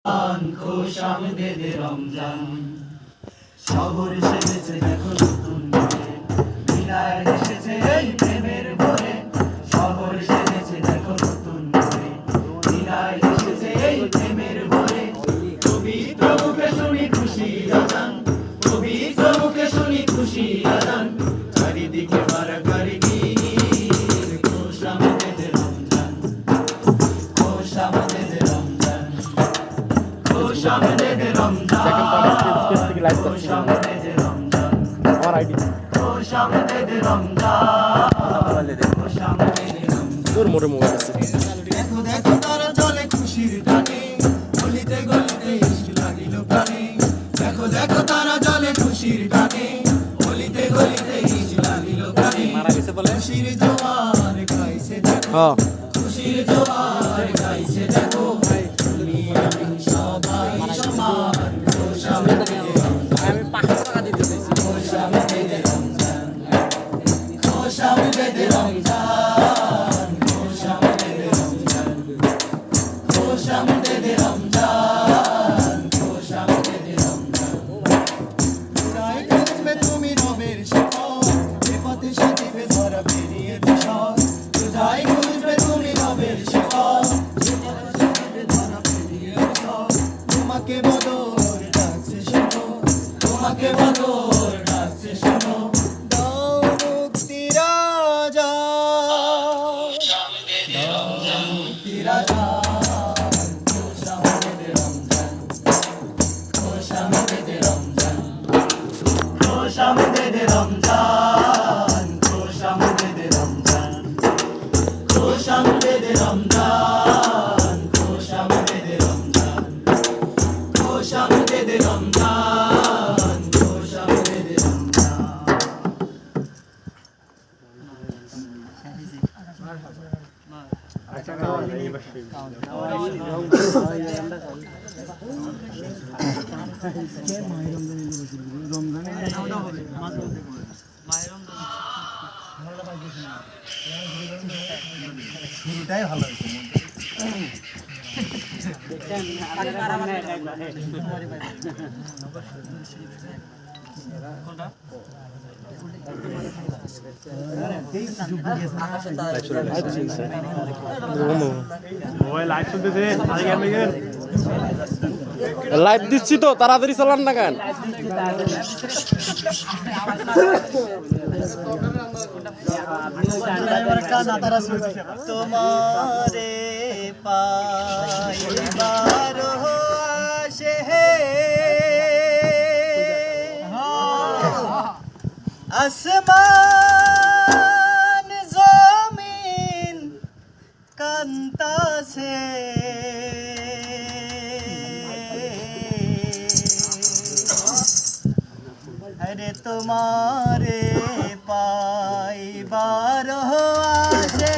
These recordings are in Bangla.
খোশামদেদ রমজান শহর সেজেছে দেখো নতুন করে মিলায় এসেছে এই প্রেমের ভরে শহর সেজেছে দেখো নতুন করে মিলায় এসেছে এই প্রেমের ভরে পবিত্র মুখে শুনি খুশি আজান পবিত্র মুখে শুনি খুশি আজান চারিদিকে বারাকারি গীত খোশামদেদ রমজান খোশামদেদ রমজান খোশামদেদ রমজান খোশামদেদ রমজান আমার আইডি খোশামদেদ রমজান খোশামদেদ রমজান তোর মোরে মোবাইল আছে দেখো দেখো তারা চলে খুশির টানে গলিতে গলিতে ইশক লাগিল প্রাণে দেখো দেখো তারা চলে খুশির টানে গলিতে গলিতে ইশক লাগিল প্রাণে মারা গেছে বলে খুশির জোয়ার গাইছে দেখো হ্যাঁ খুশির জোয়ার গাইছে দেখো তুমি আমি সবাই সমান খোশামদেদ আমি 500 টাকা দিতে চাইছি খোশামদেদ রমজান খোশামদেদ রমজান খোশামদেদ রমজান খোশামদেদ রমজান খোশামদেদ রমজান গায়ে খুঁজবে তুমি রবের শিকড় এ পথে সে দিবে ধরা বেরিয়ে দিশর গায়ে খুঁজবে তুমি রবের শিকড় এ পথে সে দিবে ধরা বেরিয়ে দিশর তোমাকে বদর ডাকছে শোনো তোমাকে বদর ডাকছে শোনো দাও মুক্তি রাজা দাও মুক্তি রাজা খোশামদেদ রমজান খোশামদেদ রমজান খোশামদেদ রমজান খোশামদেদ রমজান খোশামদেদ রমজান খোশামদেদ রমজান খোশামদেদ রমজান খোশামদেদ রমজান শুরুটাই ভালো হয়েছে লাইভ দিচ্ছি তো তাড়াতাড়ি চালান না কেন তোমারে পাইবার আসে আসমান জমিন কান্তাছে আরে তোমারে পাইবার আসে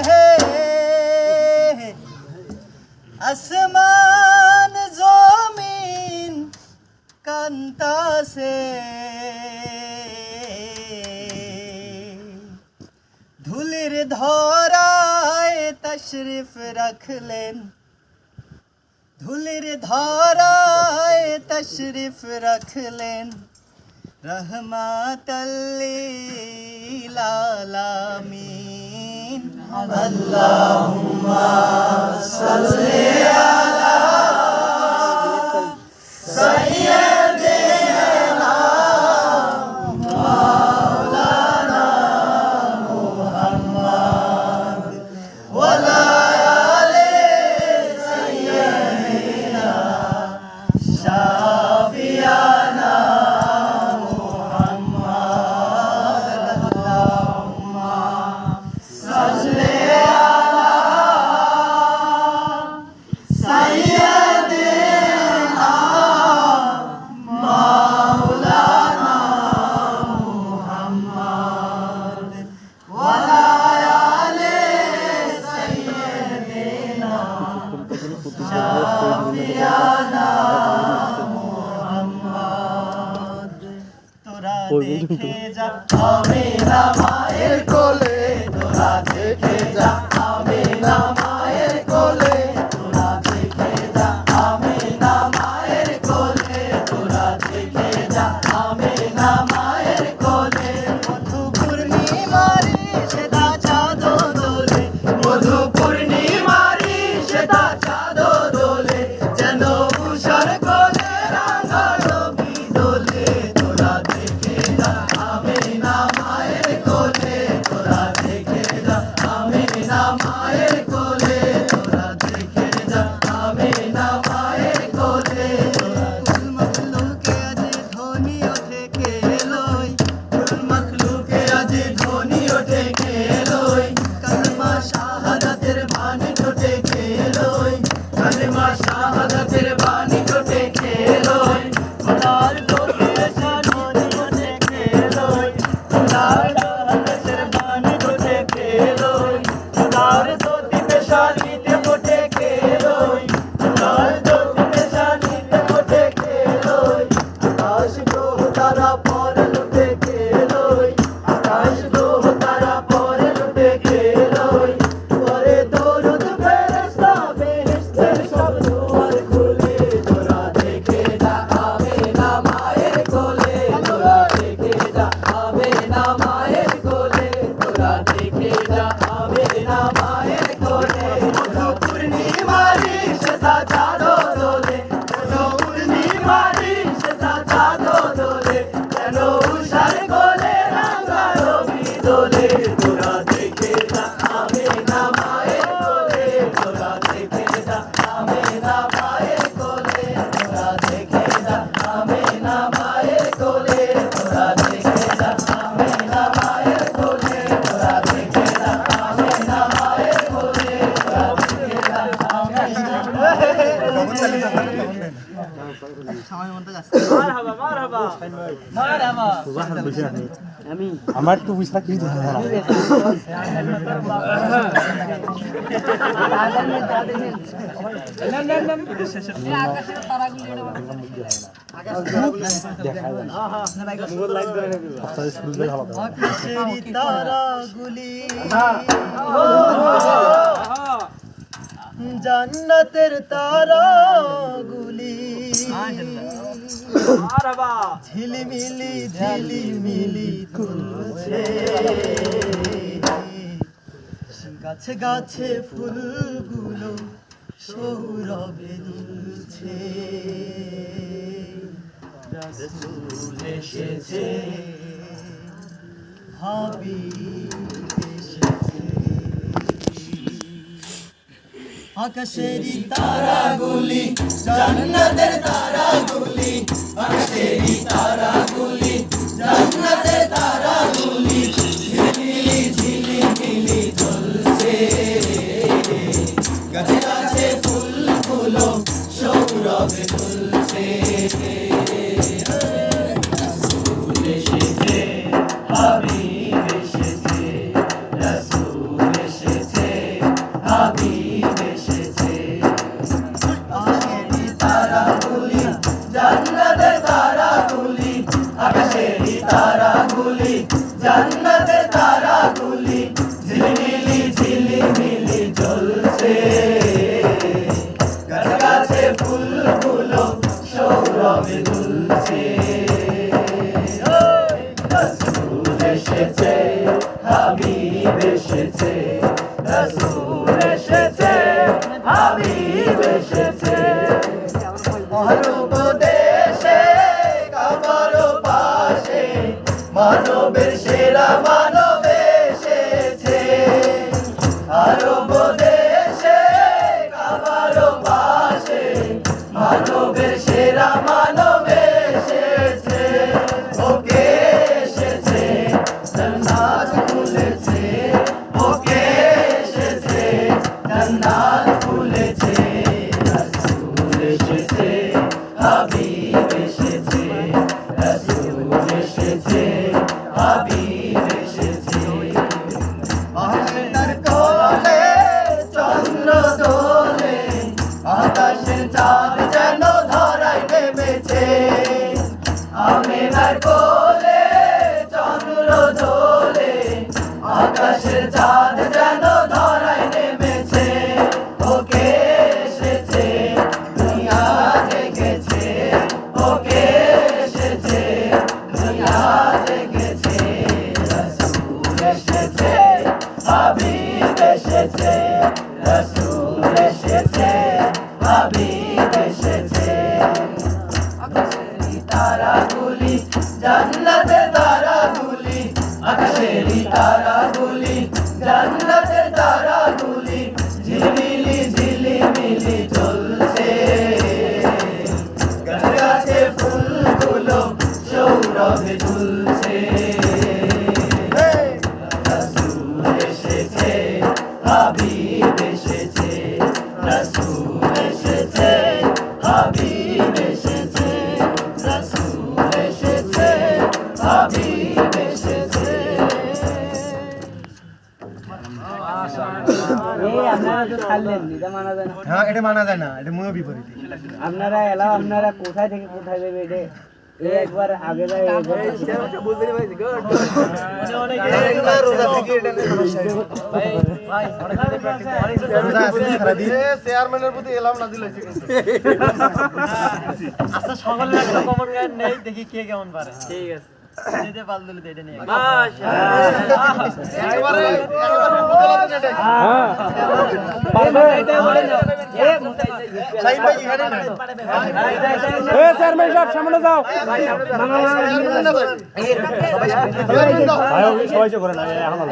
আসমান জমিন কান্তাছে ধুলির ধরায় তশরিফ রাখলেন ধুলির ধরায় তশরিফ রাখলেন রহমাতাল লিল আলামিন আল্লাহুম্মা সাল্লি আলা সাইয়্যিদিনা মাওলানা মুহাম্মদ ওয়া আলা আলি সাইয়্যিদিনা শাফিয়ানা দেখে যা আমিনা মায়ের কোলে তোরা দেখে যা আমিনা মায়ের কোলে তোরা দেখে যা আমিনা আমার তো বুঝা কি জান্নাতের তারাগুলি ঝিলিমিলি ঝিলিমিলি খুলছে গাছে গাছে ফুলগুলো সৌরভে দুলছে রাসূল এসেছে হাবিব এসেছে আকাশেরই তারাগুলি জান্নাতের তারাগুলি আকাশেরই তারাগুলি জান্নাতের তারাগুলি ঝিলিমিলি ঝিলিমিলি জ্বলছে গাছে গাছে ফুলগুলো সৌরভে দুলছে রাসূল এসেছে হাবিব এসেছে রাসূল এসেছে হাবিব এসেছে আকাশেরই তারাগুলি জান্নাতের তারাগুলি আকাশেরই তারাগুলি জান্নাতের তারাগুলি ঝিলিমিলি ঝিলিমিলি জ্বলছে গাছে গাছে ফুলগুলো সৌরভে দুলছে রাসূল এসেছে হাবিব এসেছে রাসূল এসেছে হাবিব এসেছে মানব দেশে কাবার পাশে মানবের সেরা মানব এসেছে আরব দেশে কাবার পাশে মানবের সেরা মানব এসেছে ওকে এসেছে জান্নাত খুলেছে ওকে এসেছে জান্নাত খুলেছে রাসূল এসেছে হাবিব এসেছে রাসূল এসেছে হাবিব এসেছে আকাশের কোলে চন্দ্র দোলে আকাশের চাঁদ যেন ধরায় নেমেছে আমেনার কোলে চন্দ্র দোলে আকাশের চাঁদ যেন ধরায় নেমেছে ওকে এসেছে দুনিয়া জেগেছে ওকে এসেছে দুনিয়া জেগেছে রাসূল এসেছে হাবিব এসেছে রাসূল এসেছে হাবিব এসেছে আকাশেরই তারাগুলি জান্নাতের তারাগুলি আকাশেরই তারাগুলি জান্নাতের তারাগুলি ঝিলিমিলি ঝিলিমিলি জ্বলছে গাছে গাছে ফুলগুলো সৌরভে দুলছে রাসূল এসেছে হাবিব এসেছে রাসূল এসেছে হাবিব এসেছে রাসূল এসেছে হাবিব এসেছে আপনারা তো ছাড়লেন এটা মানা যায় না। হ্যাঁ এটা মানা যায় না এটা মূল বিপরীত আপনারা এলাও আপনারা কোথায় থেকে কোথায় যাবে এটা একবার আগে যায় চেয়ারম্যানের প্রতি এলাম না দিল আচ্ছা সকলে একটা কমন গান নেই দেখি কে কেমন পারে ঠিক আছে দিতে পারল দিলে এটা নিয়ে একেবারে চেয়ারম্যান সাহেব সামনে যাও সবাই করে না এখন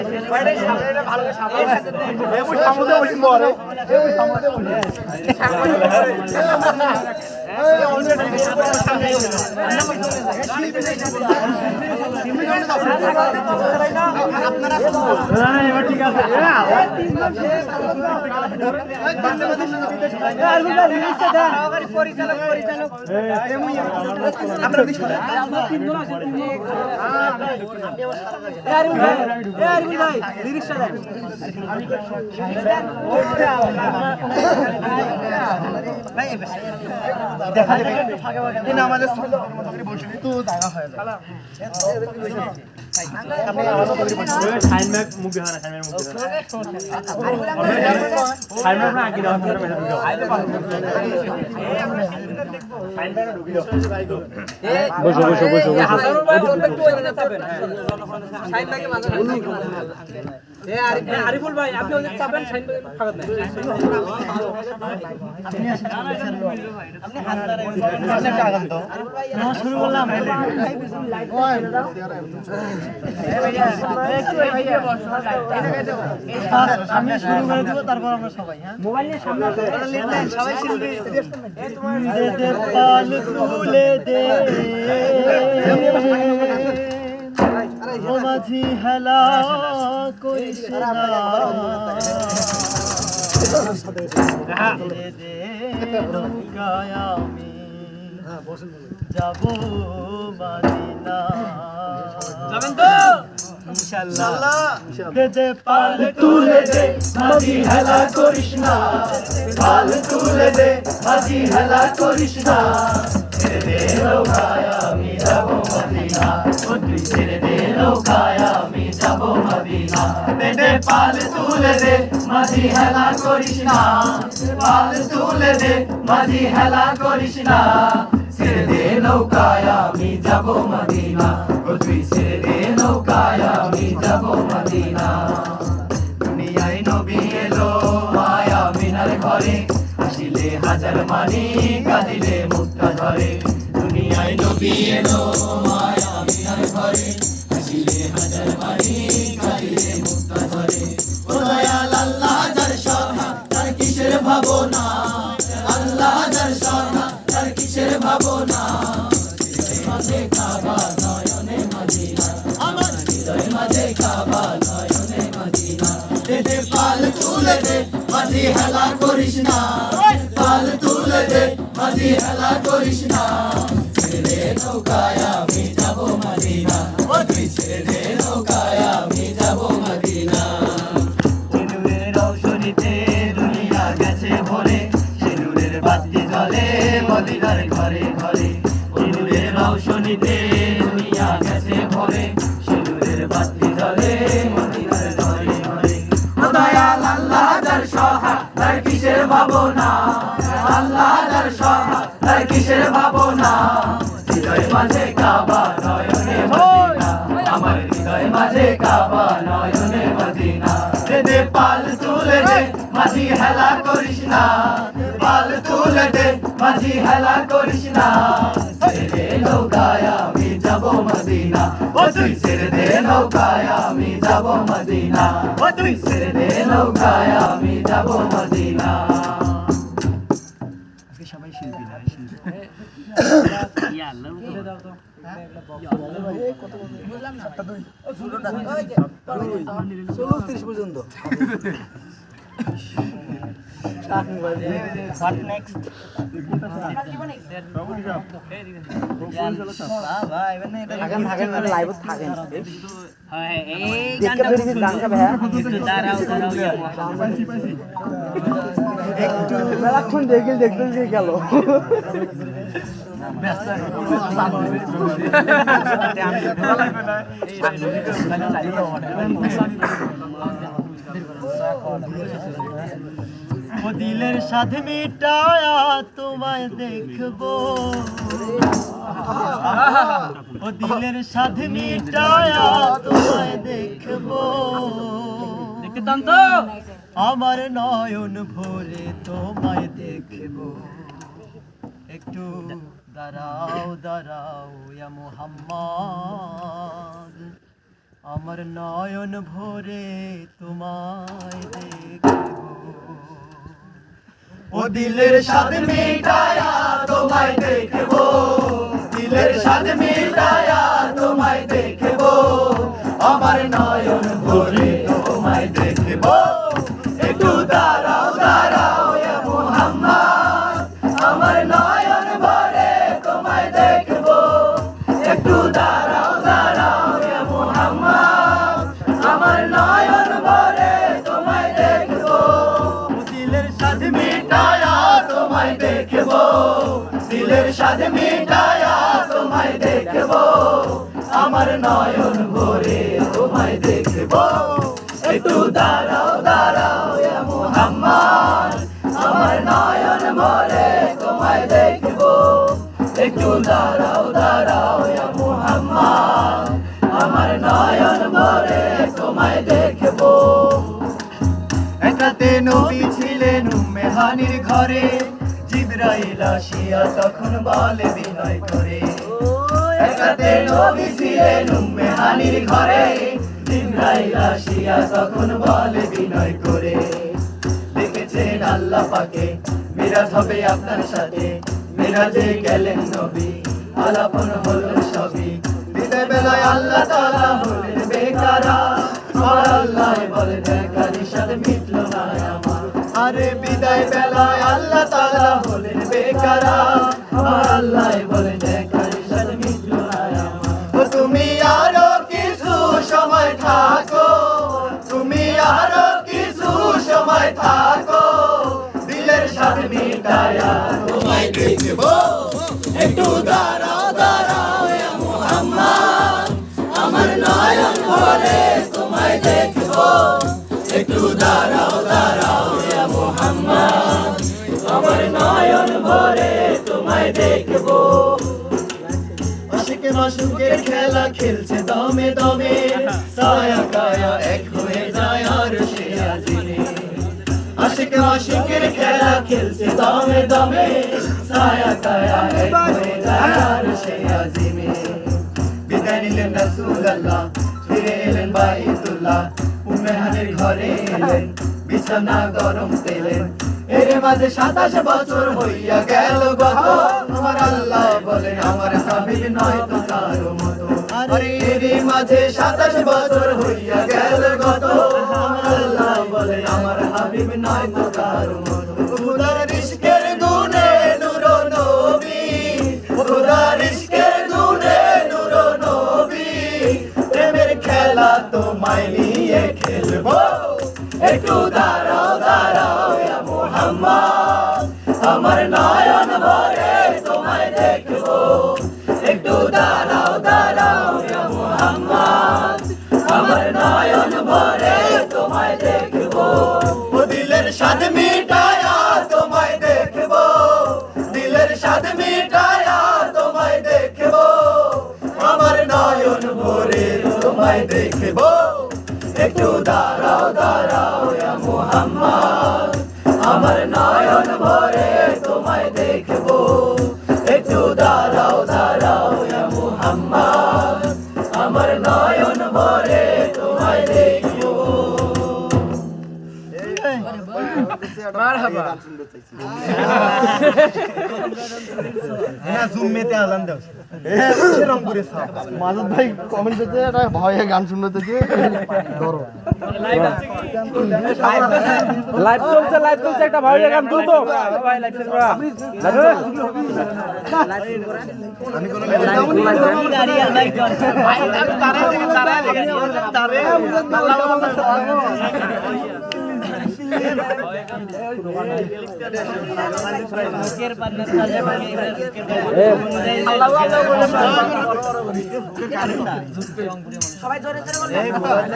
এবার ঠিক আছে পরিচালক বসো বসো বসো আরিফুল ভাই আপনি ওদের চাপেন শাইন ভাই ফাঁকা দেন শুরু করলাম আমি শুরু করে দেবো তারপর আমরা সবাই মোবাইল নিয়ে সামনে সবাই শিল্পী পাল তুলে দে ও মাঝি হেলা করিস না দে নৌকায় আমি যাব মদিনা যাবেন তো ইনশাআল্লাহ দে পাল তুলে দে মাঝি হেলা করিস না পাল তুলে দে মাঝি হেলা করিস না ছেড়ে দে নৌকায় আমি যাব মদিনা ও তুই ছেড়ে দে নৌকায় আমি যাব মদিনা দে পাল তুলে দে মাঝি হেলা করিস না পাল তুলে দে মাঝি হেলা করিস না ছেড়ে দে নৌকায় আমি যাব মদিনা ও তুই ছেড়ে দে নৌকায় আমি যাব মদিনা দুনিয়ায় নবী এলো মায়া মিনার ঘরে আসিলে হাজার মানি কাঁদিলে মুক্তা ধরে দুনিয়ায় নবী এলো মায়া মিনার ঘরে আসিলে হাজার মানি কাঁদিলে মুক্তা ধরে ও দয়াল আল্লাহ যার সহা তার কিসের ভাবনা আল্লাহ যার সহা তার কিসের ভাবনা মাঝে কাবা নয়নে মদিনা আমার হৃদয় মাঝে কাবা নয়নে মদিনা দে পাল তুলে দে মাঝি হেলা করিস না পাল তুলে দে মাঝি হেলা করিস না ছেড়ে দে নৌকায় আমি যাব মদিনা ও তুই ছেড়ে দে নৌকায় আমি যাব মদিনা সিঁদুরের রৌশনীতে দুনিয়া গেছে ভরে সিঁদুরের বাতি জ্বলে মদিনার ঘরে ঘরে সিঁদুরের রৌশনীতে দুনিয়া গেছে ভরে সিঁদুরের বাতি জ্বলে মদিনার ঘরে ঘরে ও দয়াল আল্লাহ যার সহা তার কিসের ভাবনা আল্লাহ যার সহা তার কিসের ভাবনা হৃদয় মাঝে কাবা নয়নে মদিনা আমার হৃদয় মাঝে কাবা নয়নে মদিনা দে পাল তুলে দে মাঝি হেলা করিস না পাল তুলে দে মাঝি হেলা করিস না ছেড়ে দে নৌকায় আমি যাব মদিনা ও তুই ছেড়ে দে নৌকায় আমি যাব মদিনা ও তুই ছেড়ে দে নৌকায় আমি যাব মদিনা সবাই শিল্পী না পর্যন্ত দেখে দেখতে গেল ও দিলের সাথে মিটায়া তোমায় দেখবো ও দিলের সাথে মিটায়া তোমায় দেখবো দেখতে চান তো আমার নয়ন ভরে তোমায় দেখবো একটু দাঁড়াও দাঁড়াও ইয়া মুহাম্মদ আমার নয়ন ভরে তোমায় দেখবো ও দিলের স্বাদ মিটায়া তোমায় দেখবো স্বাদ মিটায়া তোমায় দেখবো, আমার নয়ন ভরে তোমায় দেখবো। একটু দাঁড়াও দাঁড়াও ইয়া মুহাম্মদ, আমার নয়ন ভরে তোমায় দেখবো। একটু দাঁড়াও দাঁড়াও ইয়া মুহাম্মদ, আমার নয়ন ভরে তোমায় দেখবো। দিলের স্বাদ মিটায়া তোমায় দেখবো, দিলের স্বাদ মিটায়া তোমায় দেখবো, আমার নয়ন ভরে তোমায় দেখবো। একটু দাঁড়াও দাঁড়াও ইয়া মুহাম্মদ, আমার নয়ন ভরে তোমায় দেখবো। একটু দাঁড়াও দাঁড়াও ইয়া মুহাম্মদ, আমার নয়ন ভরে তোমায় দেখবো। একাতে নবী ছিলেন উম্মে হানির ঘরে, জিবরাইল আসিয়া তখন বলে বিনয় করে। একাতে নবী ছিলেন উম্মে হানির ঘরে, জিবরাইল আসিয়া তখন বলে বিনয় করে। দেখেছেন আল্লাহ পাকে মিরাজ হবে আপনার সাথে, মিরাজে গেলেন নবী আলাপন হলো সবই। দিনের বেলায় আল্লাহ তাআলা হলেন বেকারা, আর আল্লাহ বলে দেখার সাথে মিটল না আমার। আরে বিদায় বেলায় আল্লাহ তাআলা হলেন বেকারা, আর আল্লাহ বলে দেখার সাথে মিটল না আমার। তুমি আরো কিছু সময় থাকো, তুমি আরো কিছু সময় থাকো, দিলের সাথে মিটায়া তোমায় দেখবো। একটু দাঁড়াও দাঁড়াও ইয়া মুহাম্মদ, আমার নয়ন ভরে তোমায় দেখবো। একটু দাঁড়াও দাঁড়াও ইয়া মুহাম্মদ, আমার নয়ন ভরে তোমায় দেখবো। আশিকে মাশুকের খেলা খেলছে দমে দমে, ছায়া কায়া এক হয়ে যায় আর সে আজিমে। আশিকে মাশুকের খেলা খেলছে দমে দমে, ছায়া কায়া এক হয়ে যায় আর সে আজিমে। বিদায় নিলেন রাসূলুল্লাহ, ফিরে এলেন বাইতুল্লাহ, উম্মে হানির ঘরে এলেন, বিছানা গরম পেলেন। এর মাঝে 27 বছর হইয়া গেল গত, আমার আল্লাহ বলেন আমার হাবিব নয় তো কারো মতো। আরে এর মাঝে 27 বছর হইয়া গেল গত, আমার আল্লাহ বলেন আমার হাবিব নয় তো কারো মতো। খোদার রিশকের গুণে নূর নবী, খোদার রিশকের গুণে নূর নবী, প্রেমের খেলা তোমায় নিয়ে খেলবো। একটু দাঁড়াও দাঁড়াও ইয়া মুহাম্মদ, আমার নয়ন ভরে তোমায় দেখবো। একটু দাঁড়াও দাঁড়াও ইয়া মুহাম্মদ, আমার নয়ন ভরে তোমায় দেখবো। ও দিলের স্বাদ মিটায়া তোমায় দেখবো, দিলের স্বাদ মিটায়া তোমায় দেখবো, আমার নয়ন ভরে তোমায় দেখবো। একটু দাঁড়াও দাঁড়াও ইয়া মুহাম্মদ, আমার নয়ন ভরে তোমায় দেখবো। একটু দাঁড়াও দাঁড়াও ইয়া মুহাম্মদ, আমার নয়ন ভরে তোমায় দেখবো। মারহাবা। না জুম্মেতে আজান দাও এরকম করে মাসুদ ভাই কমেন্ট করতে এটা ভয়ে গান শুনতে ধরো লাইভ আছে কি? লাইভ চলছে একটা ভাই গান তুলতো ভাই লাইভ শেষ করা। আমি কোন দাঁড়িয়ে লাইভ কর। ভাই আমি দাঁড়ায়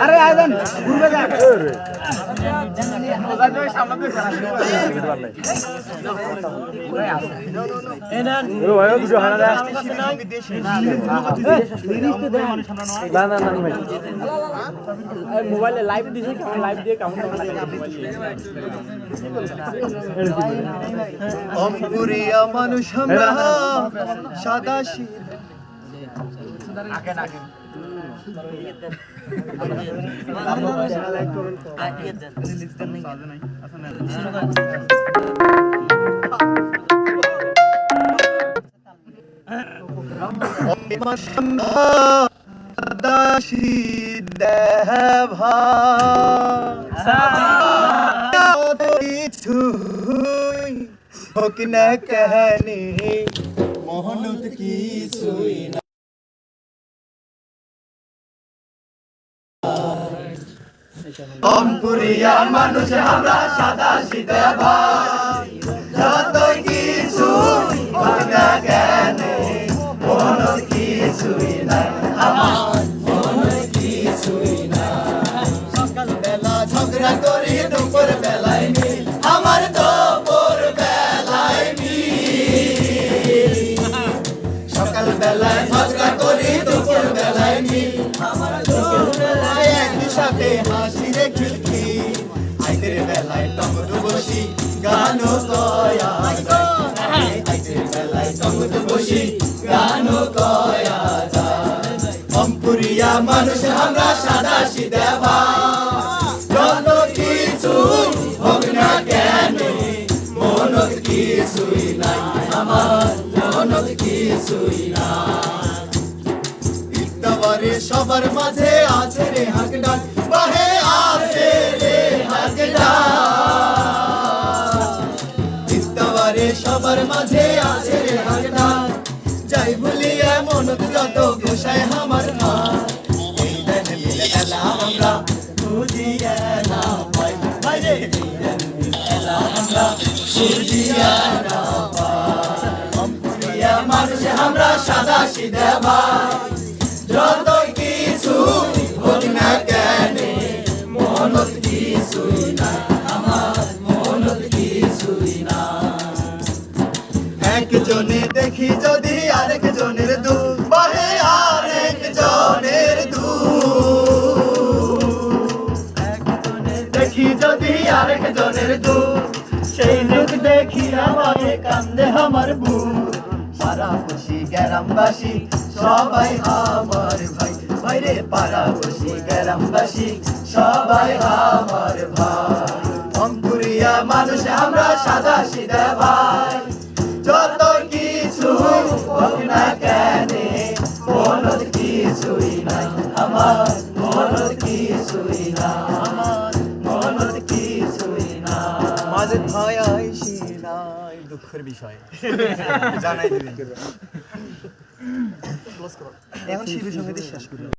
আরে আজান ঘুরবে যা মোবাইলে লাইভ দিছে কেমন লাইভ দিয়ে কেমন অঙ্কুরিয়া মানুষ আমরা সাদা দাসী দেভা কিছুই হোক না কেনে মহনত কিছুই না অঙ্কুরিয়া মানুষ আমরা সাদা সিধে ভাই যত কিছু হোক না কেনে মহনত কিছুই নাই আমার মহনত কিছুই না সকালবেলা ঝগড়া করি দুপুর বেলায় মিল আমার দুপুর বেলায় মিল সকালবেলায় ঝগড়া করি দুপুর বেলায় মিল আমার দুপুর বেলায় একই সাথে হাসি রে খিলখি আইতের বেলায় টমেটো বসি গানো কয়া যায় আইতের বেলায় টমেটো বসি গানো কয়া যায় অঙ্কুরিয়া মানুষ আমরা সাদা সিধে ভাই যত কিছু হোক না কেন মনত কিছুই নাই আমার মনত কিছুই না ইত্তাবারে সবার মাঝে আছে রে হাকডাক বাহে আছে রে হাকডাক ইত্তাবারে সবার মাঝে আছে রে হাকডাক যাই ভুলিয়া মনত যত গোসাই আমার মা এই দেন মিলে এলা আমরা বুঝিয়া না পাই বাইরে এই দেন মিলে এলা আমরা বুঝিয়া না পাই অঙ্কুরিয়া মানুষ আমরা সাদা সিধে ভাই যত কিছু হোক না কেন মনত কিছুই না আমার মনত কিছুই না একজনে দেখি যদি আরেকজনের দুঃখ বাহে আরেকজনের দুঃখ একজনে দেখি যদি আরেকজনের দুঃখ সেই লোক দেখি আমাকে কান্দে আমার বুক পাড়াপড়শি গ্রামবাসী সবাই আমার ভাই বাইরে পাড়াপড়শি গ্রামবাসী সবাই আমার ভাই অঙ্কুরিয়া মানুষ আমরা সাদা সিধে ভাই যত কিছু হোক না কেনে মনত কিছুই নাই আমার মনত কিছুই না আমার মনত কিছুই না মাঝে ভাই আইসি নাই দুঃখের বিষয় জানাই দিবেন এখন শিবের সঙ্গে শেষ করি